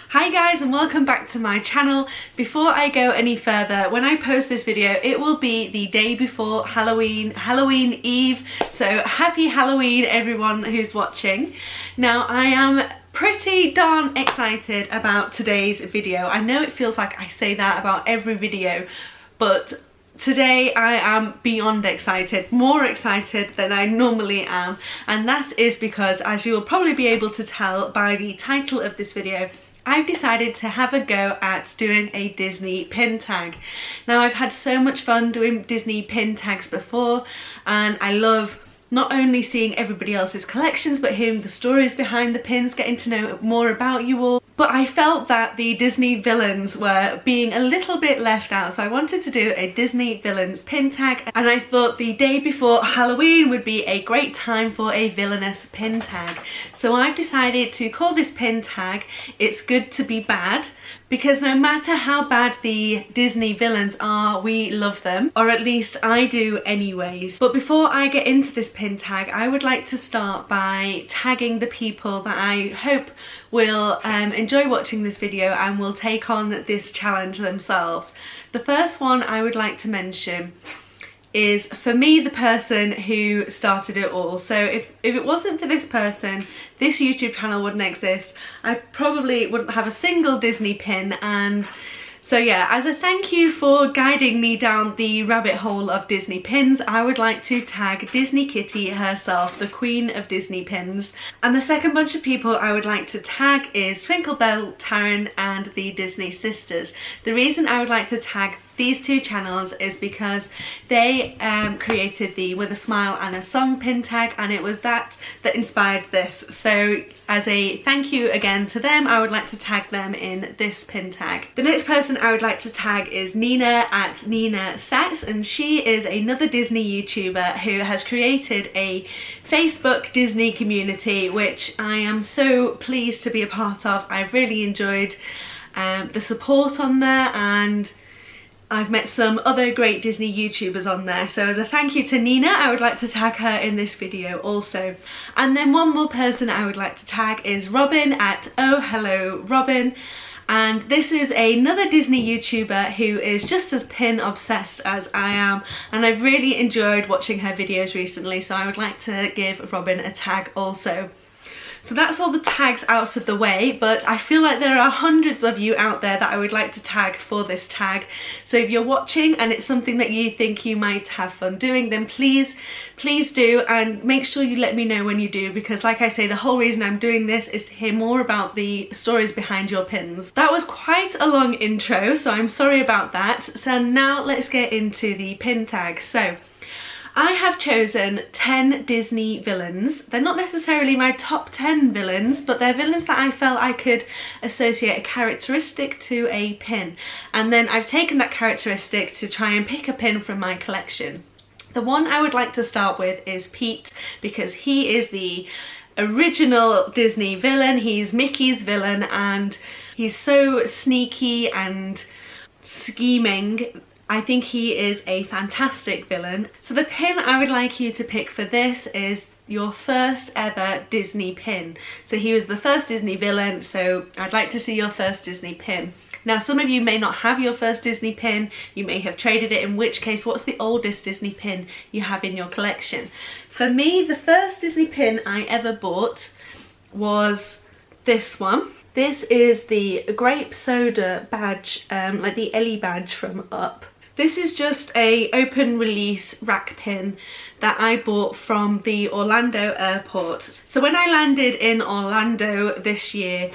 Hi guys and welcome back to my channel. Before I go any further, when I post this video it will be the day before Halloween Eve, so happy Halloween everyone who's watching. Now I am pretty darn excited about today's video. I know it feels like I say that about every video, but today I am beyond excited, more excited than I normally am, and that is because, as you will probably be able to tell by the title of this video, I've decided to have a go at doing a Disney pin tag. Now I've had so much fun doing Disney pin tags before, and I love not only seeing everybody else's collections but hearing the stories behind the pins, getting to know more about you all. But I felt that the Disney villains were being a little bit left out, so I wanted to do a Disney villains pin tag, and I thought the day before Halloween would be a great time for a Villainous pin tag. So I've decided to call this pin tag It's Good to Be Bad, because no matter how bad the Disney villains are, we love them, or at least I do anyways. But before I get into this pin tag, I would like to start by tagging the people that I hope will enjoy watching this video and will take on this challenge themselves. The first one I would like to mention is, for me, the person who started it all. So if it wasn't for this person, this YouTube channel wouldn't exist. I probably wouldn't have a single Disney pin, and so yeah, as a thank you for guiding me down the rabbit hole of Disney pins, I would like to tag Disney Kittee herself, the queen of Disney pins. And the second bunch of people I would like to tag is Twinkle, Terryn and TheDisneySisters. The reason I would like to tag these two channels is because they created the With a Smile and a Song pin tag, and it was that inspired this. So as a thank you again to them, I would like to tag them in this pin tag. The next person I would like to tag is Nina at Nina Sacc, and she is another Disney YouTuber who has created a Facebook Disney community, which I am so pleased to be a part of. I've really enjoyed the support on there, and I've met some other great Disney YouTubers on there, so as a thank you to Nina, I would like to tag her in this video also. And then one more person I would like to tag is Robin at ohelloRobin, and this is another Disney YouTuber who is just as pin obsessed as I am, and I've really enjoyed watching her videos recently, so I would like to give Robin a tag also. So that's all the tags out of the way, but I feel like there are hundreds of you out there that I would like to tag for this tag. So if you're watching and it's something that you think you might have fun doing, then please do, and make sure you let me know when you do, because like I say, the whole reason I'm doing this is to hear more about the stories behind your pins. That was quite a long intro, so I'm sorry about that. So now let's get into the pin tag. So I have chosen 10 Disney villains. They're not necessarily my top 10 villains, but they're villains that I felt I could associate a characteristic to a pin. And then I've taken that characteristic to try and pick a pin from my collection. The one I would like to start with is Pete, because he is the original Disney villain. He's Mickey's villain, and he's so sneaky and scheming. I think he is a fantastic villain. So the pin I would like you to pick for this is your first ever Disney pin. So he was the first Disney villain, so I'd like to see your first Disney pin. Now some of you may not have your first Disney pin, you may have traded it, in which case what's the oldest Disney pin you have in your collection? For me, the first Disney pin I ever bought was this one. This is the Grape soda badge, like the Ellie badge from Up. This is just a open release rack pin that I bought from the Orlando airport. So when I landed in Orlando this year,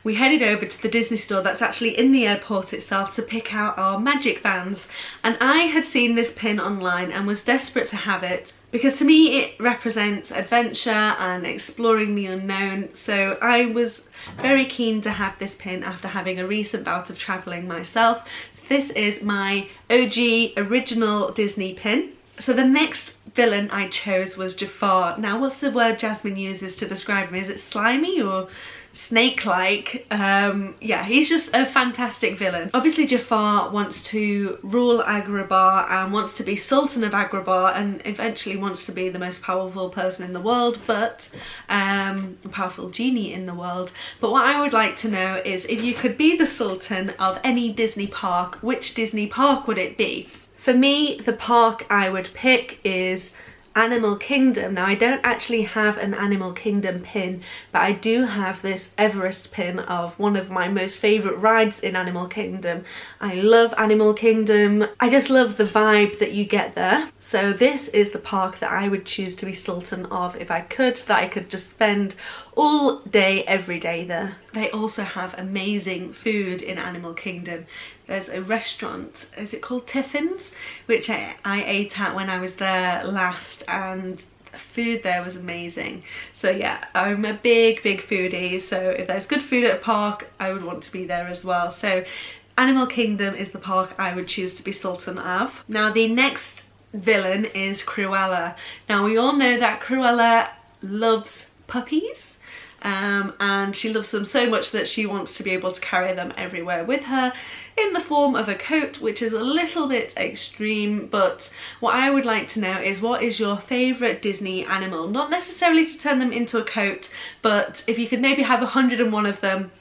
we headed over to the Disney store that's actually in the airport itself to pick out our magic bands, and I had seen this pin online and was desperate to have it, because to me it represents adventure and exploring the unknown. So I was very keen to have this pin after having a recent bout of travelling myself. So this is my OG original Disney pin. So the next villain I chose was Jafar. Now what's the word Jasmine uses to describe him? Is it slimy or snake-like. Yeah, he's just a fantastic villain. Obviously Jafar wants to rule Agrabah and wants to be Sultan of Agrabah and eventually wants to be the most powerful person in the world, but powerful genie in the world. But what I would like to know is, if you could be the Sultan of any Disney park, which Disney park would it be? For me, the park I would pick is Animal Kingdom. Now, I don't actually have an Animal Kingdom pin, but I do have this Everest pin of one of my most favourite rides in Animal Kingdom. I love Animal Kingdom. I just love the vibe that you get there. So this is the park that I would choose to be Sultan of if I could, so that I could just spend all day, every day there. They also have amazing food in Animal Kingdom. There's a restaurant, is it called Tiffin's? Which I ate at when I was there last, and the food there was amazing. So yeah, I'm a big foodie, so if there's good food at a park, I would want to be there as well. So Animal Kingdom is the park I would choose to be Sultan of. Now the next villain is Cruella. Now we all know that Cruella loves puppies. And she loves them so much that she wants to be able to carry them everywhere with her in the form of a coat, which is a little bit extreme. But what I would like to know is, what is your favourite Disney animal? Not necessarily to turn them into a coat, but if you could maybe have 101 of them,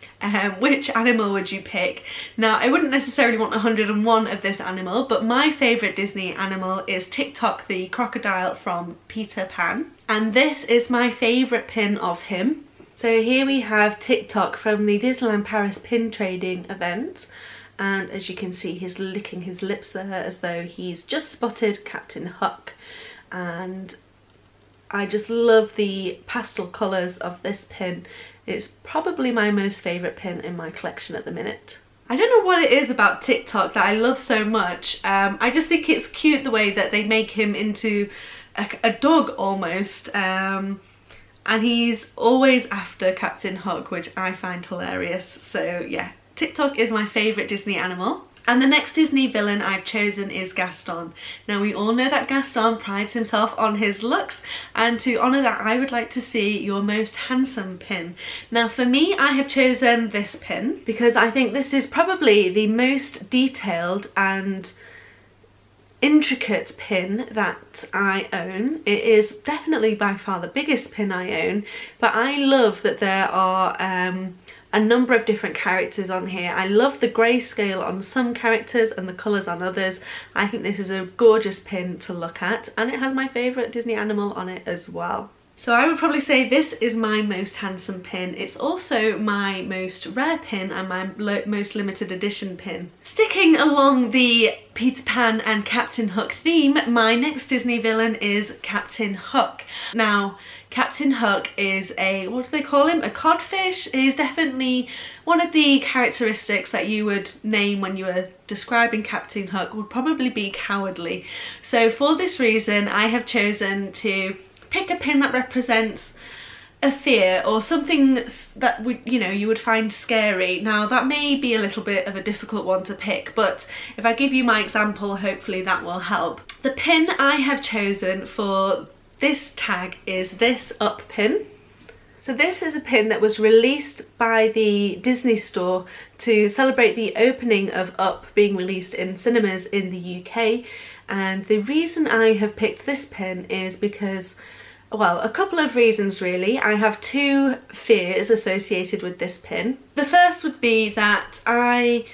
which animal would you pick? Now, I wouldn't necessarily want 101 of this animal, but my favourite Disney animal is TikTok, the crocodile from Peter Pan. And this is my favourite pin of him. So here we have TikTok from the Disneyland Paris pin trading event, and as you can see, he's licking his lips there as though he's just spotted Captain Hook. And I just love the pastel colours of this pin. It's probably my most favourite pin in my collection at the minute. I don't know what it is about TikTok that I love so much. I just think it's cute the way that they make him into a dog almost. And he's always after Captain Hook, which I find hilarious. So yeah, TikTok is my favourite Disney animal. And the next Disney villain I've chosen is Gaston. Now we all know that Gaston prides himself on his looks, and to honour that I would like to see your most handsome pin. Now for me, I have chosen this pin because I think this is probably the most detailed and intricate pin that I own. It is definitely by far the biggest pin I own, but I love that there are a number of different characters on here. I love the grayscale on some characters and the colours on others. I think this is a gorgeous pin to look at, and it has my favourite Disney animal on it as well. So I would probably say this is my most handsome pin. It's also my most rare pin and my most limited edition pin. Sticking along the Peter Pan and Captain Hook theme, my next Disney villain is Captain Hook. Now, Captain Hook is a, what do they call him? A codfish? He's definitely one of the characteristics that you would name when you were describing Captain Hook would probably be cowardly. So for this reason, I have chosen to pick a pin that represents a fear or something that would, you know, you would find scary. Now that may be a little bit of a difficult one to pick, but if I give you my example, hopefully that will help. The pin I have chosen for this tag is this Up pin. So this is a pin that was released by the Disney Store to celebrate the opening of Up being released in cinemas in the UK. And the reason I have picked this pin is because, well, a couple of reasons really. I have two fears associated with this pin. The first would be that I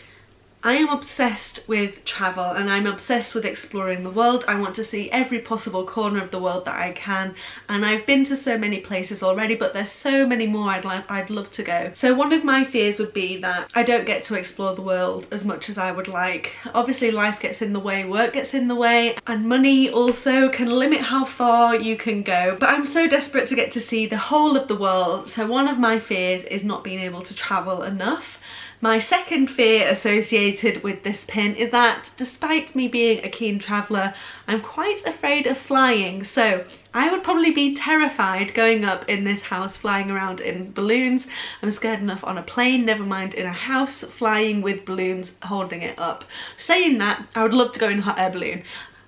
am obsessed with travel and I'm obsessed with exploring the world. I want to see every possible corner of the world that I can, and I've been to so many places already, but there's so many more I'd love to go. So one of my fears would be that I don't get to explore the world as much as I would like. Obviously life gets in the way, work gets in the way, and money also can limit how far you can go. But I'm so desperate to get to see the whole of the world, so one of my fears is not being able to travel enough. My second fear associated with this pin is that despite me being a keen traveller, I'm quite afraid of flying. So I would probably be terrified going up in this house flying around in balloons. I'm scared enough on a plane, never mind in a house flying with balloons holding it up. Saying that, I would love to go in a hot air balloon.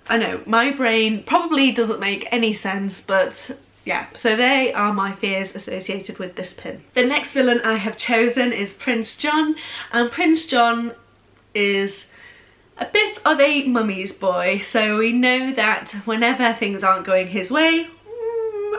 I know, my brain probably doesn't make any sense, but yeah, so they are my fears associated with this pin. The next villain I have chosen is Prince John, and Prince John is a bit of a mummy's boy, so we know that whenever things aren't going his way,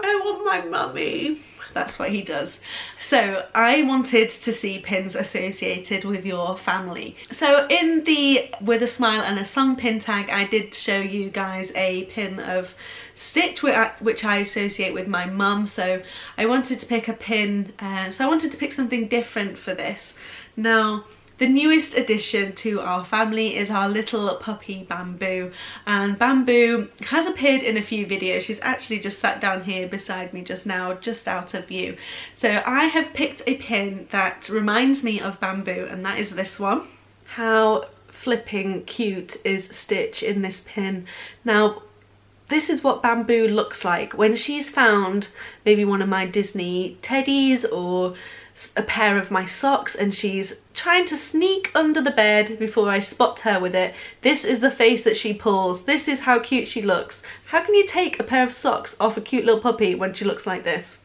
I want my mummy. That's what he does. So I wanted to see pins associated with your family. So in the With a Smile and a Song pin tag, I did show you guys a pin of Stitch, which I associate with my mum. So I wanted to pick a pin, so I wanted to pick something different for this. Now, the newest addition to our family is our little puppy Bamboo, and Bamboo has appeared in a few videos. She's actually just sat down here beside me just now, just out of view. So I have picked a pin that reminds me of Bamboo, and that is this one. How flipping cute is Stitch in this pin. Now, this is what Bamboo looks like when she's found maybe one of my Disney teddies or a pair of my socks and she's trying to sneak under the bed before I spot her with it. This is the face that she pulls. This is how cute she looks. How can you take a pair of socks off a cute little puppy when she looks like this?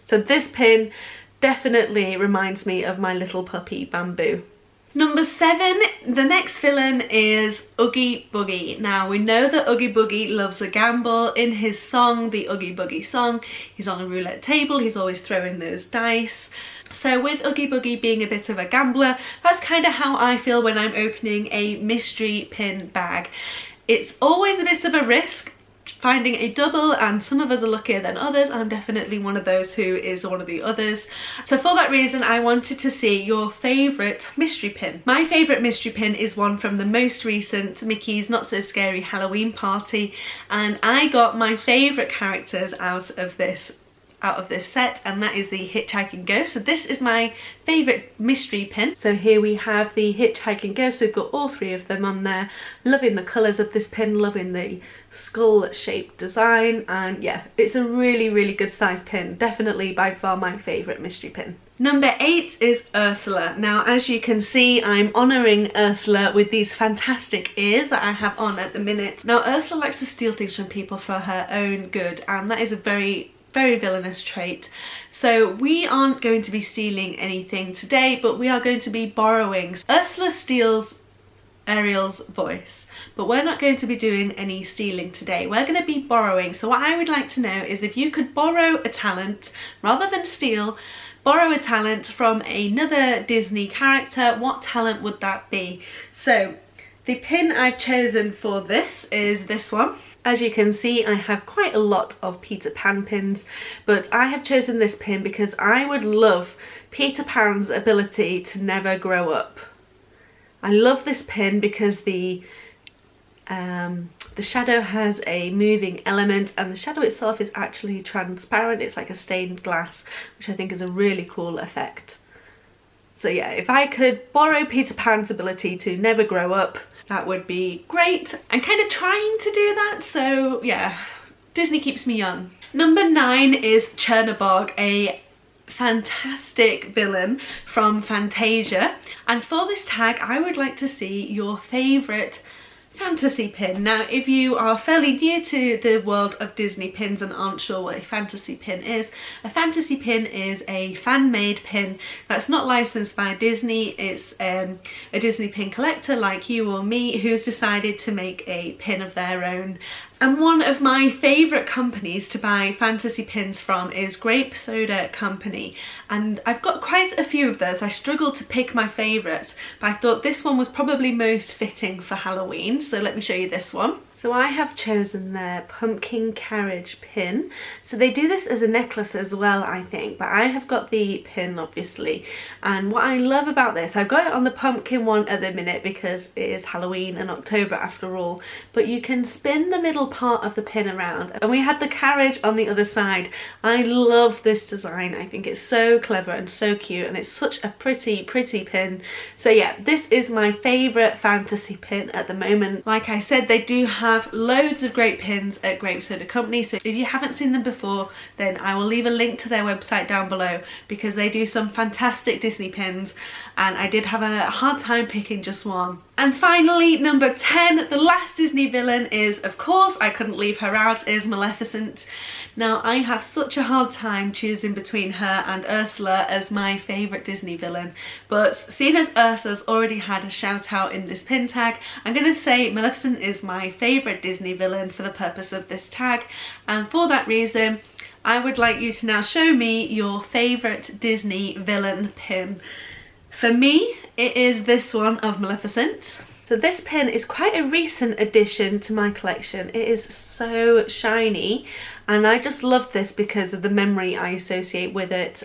So this pin definitely reminds me of my little puppy Bamboo. Number 7, the next villain is Oogie Boogie. Now we know that Oogie Boogie loves a gamble. In his song, the Oogie Boogie song, he's on a roulette table, he's always throwing those dice. So with Oogie Boogie being a bit of a gambler, that's kind of how I feel when I'm opening a mystery pin bag. It's always a bit of a risk finding a double, and some of us are luckier than others. I'm definitely one of those who is one of the others. So for that reason, I wanted to see your favourite mystery pin. My favourite mystery pin is one from the most recent Mickey's Not So Scary Halloween party, and I got my favourite characters out of this set, and that is the Hitchhiking Ghost. So this is my favourite mystery pin. So here we have the Hitchhiking Ghost. We've got all 3 of them on there. Loving the colours of this pin, loving the skull shaped design, and yeah, it's a really good size pin. Definitely by far my favourite mystery pin. Number 8 is Ursula. Now as you can see, I'm honouring Ursula with these fantastic ears that I have on at the minute. Now Ursula likes to steal things from people for her own good, and that is a very villainous trait. So we aren't going to be stealing anything today, but we are going to be borrowing. Ursula steals Ariel's voice, but we're not going to be doing any stealing today. We're going to be borrowing. So what I would like to know is if you could borrow a talent rather than steal, borrow a talent from another Disney character, what talent would that be? So the pin I've chosen for this is this one. As you can see, I have quite a lot of Peter Pan pins, but I have chosen this pin because I would love Peter Pan's ability to never grow up. I love this pin because the shadow has a moving element, and the shadow itself is actually transparent. It's like a stained glass, which I think is a really cool effect. So yeah, if I could borrow Peter Pan's ability to never grow up, that would be great. I'm kind of trying to do that, so yeah, Disney keeps me young. Number 9 is Chernabog, a fantastic villain from Fantasia. And for this tag, I would like to see your favourite fantasy pin. Now if you are fairly new to the world of Disney pins and aren't sure what a fantasy pin is, a fantasy pin is a fan-made pin that's not licensed by Disney. It's a Disney pin collector like you or me who's decided to make a pin of their own. And one of my favourite companies to buy fantasy pins from is Grape Soda Company, and I've got quite a few of those. I struggled to pick my favourite, but I thought this one was probably most fitting for Halloween, so let me show you this one. So I have chosen their pumpkin carriage pin. So they do this as a necklace as well, I think, but I have got the pin obviously. And what I love about this, I've got it on the pumpkin one at the minute because it is Halloween and October after all, but you can spin the middle part of the pin around, and we had the carriage on the other side. I love this design. I think it's so clever and so cute, and it's such a pretty pin. So yeah, this is my favourite fantasy pin at the moment. Like I said, they do have have loads of great pins at Grape Soda Company, so if you haven't seen them before, then I will leave a link to their website down below, because they do some fantastic Disney pins, and I did have a hard time picking just one. And finally, number 10, the last Disney villain is, of course, I couldn't leave her out, is Maleficent. Now, I have such a hard time choosing between her and Ursula as my favourite Disney villain, but seeing as Ursula's already had a shout out in this pin tag, I'm going to say Maleficent is my favourite Disney villain for the purpose of this tag, and for that reason, I would like you to now show me your favourite Disney villain pin. For me, it is this one of Maleficent. So this pin is quite a recent addition to my collection. It is so shiny, and I just love this because of the memory I associate with it.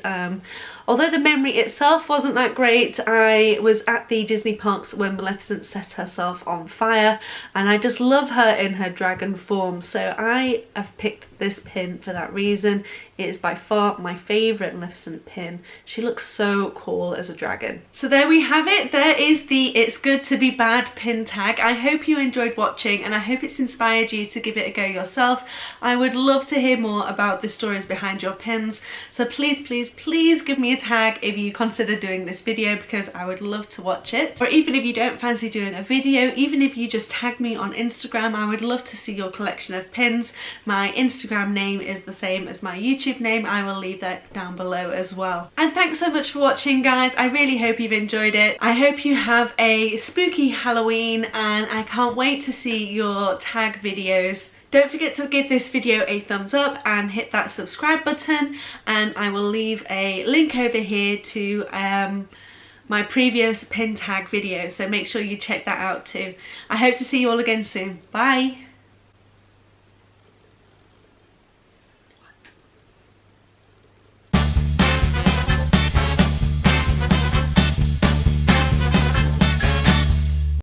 Although the memory itself wasn't that great, I was at the Disney parks when Maleficent set herself on fire, and I just love her in her dragon form, so I have picked this pin for that reason. It is by far my favourite Maleficent pin. She looks so cool as a dragon. So there we have it. There is the It's Good to Be Bad pin tag. I hope you enjoyed watching, and I hope it's inspired you to give it a go yourself. I would love to hear more about the stories behind your pins, so please, please, please give me a tag if you consider doing this video, because I would love to watch it. Or even if you don't fancy doing a video, even if you just tag me on Instagram, I would love to see your collection of pins. My Instagram name is the same as my YouTube name. I will leave that down below as well. And thanks so much for watching, guys. I really hope you've enjoyed it. I hope you have a spooky Halloween, and I can't wait to see your tag videos. Don't forget to give this video a thumbs up and hit that subscribe button, and I will leave a link over here to my previous pin tag video, so make sure you check that out too. I hope to see you all again soon. Bye!